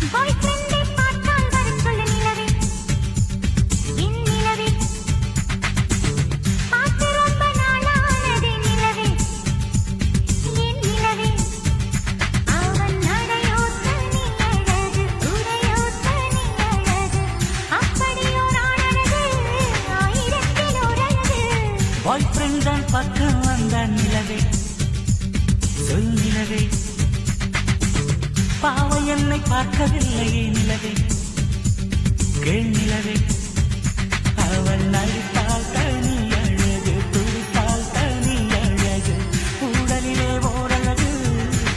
பாய் ஃப்ரெண்டை பார்த்தால் வர சொல்லு நிலவே என் நிலவே பார்த்து ரொம்ப நாளானதே நிலவே என் நிலவே அவன் நடையோட்ட நீ அழகு உடையோட்ட நீ அழகு அப்படியோ நான் அழகு ஆயிரத்தில் ஒரு அழகு பாய் ஃப்ரெண்ட் தான் பக்கம் வந்தான் நிலவே சொல் நிலவே பாவம் என்னை பார்க்கவில்லையே நிலவே கேள் நிலவே அவள் நடித்தால் தனி அழகு துடித்தால் தனி அழகு கூடலிலே ஓரழகு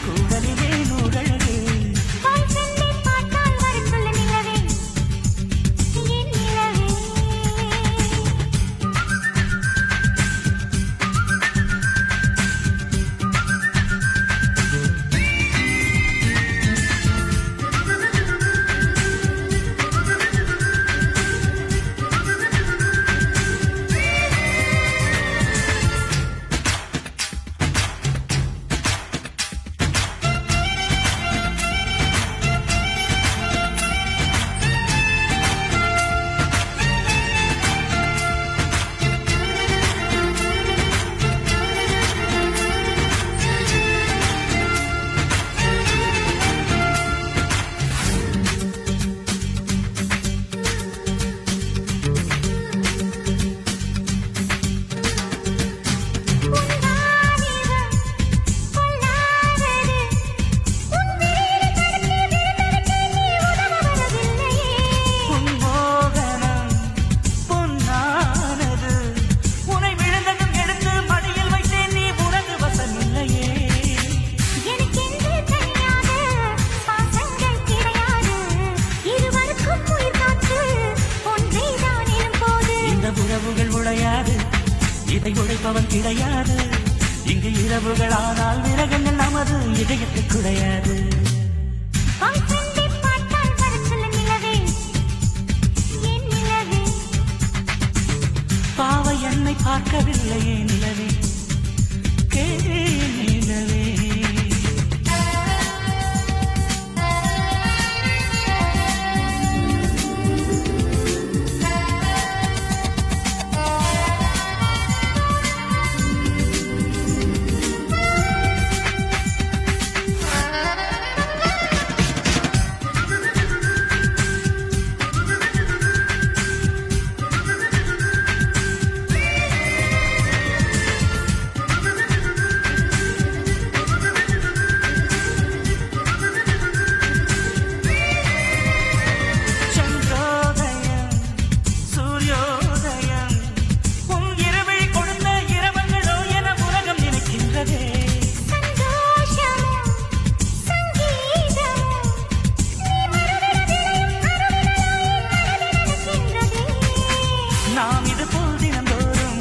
கூடலிலே நூறழகு பாய் ஃப்ரெண்டை பார்த்தால் வர சொல்லு நிலவே என் நிலவே இதை உடைப்பவன் கிடையாது இங்கு இரவுகள் ஆனால் விரகங்கள் நமது இதயத்தை குறையாது பாய் ஃப்ரெண்டை பார்த்தால் வர சொல்லு நிலவே என் நிலவே பாவ என்னை பார்க்கவில்லையே நிலவே கேள் நிலவே நாம் இது போல் தினந்தோறும்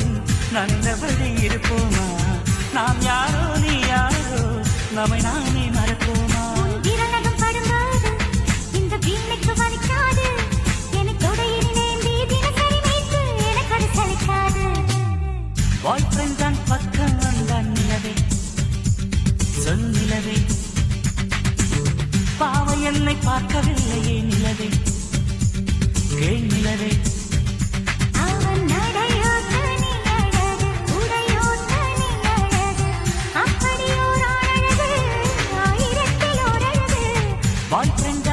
நந்தபடி இருப்போமா நாம் யாரோ நீ யாரோ நம்மை நாமே மறப்போமா விரலகம் படும்போது இந்த வீணைக்கு வலிக்காது எனக்கு தொடையினேந்தி தினசரி மீட்டு எனக்கு அது சலிக்காது பாய் ஃப்ரெண்ட் தான் பக்கம் வந்தான் நிலவே சொல் நிலவே பாவ என்னை பார்க்கவில்லையே நிலவே கேள் நிலவே அவன் நடையோட்ட நீ அழகு உடையோட்ட நீ அழகு அப்படியோ நான் அழகு ஆயிரத்தில் ஒரு அழகு பாய் ஃப்ரெண்ட்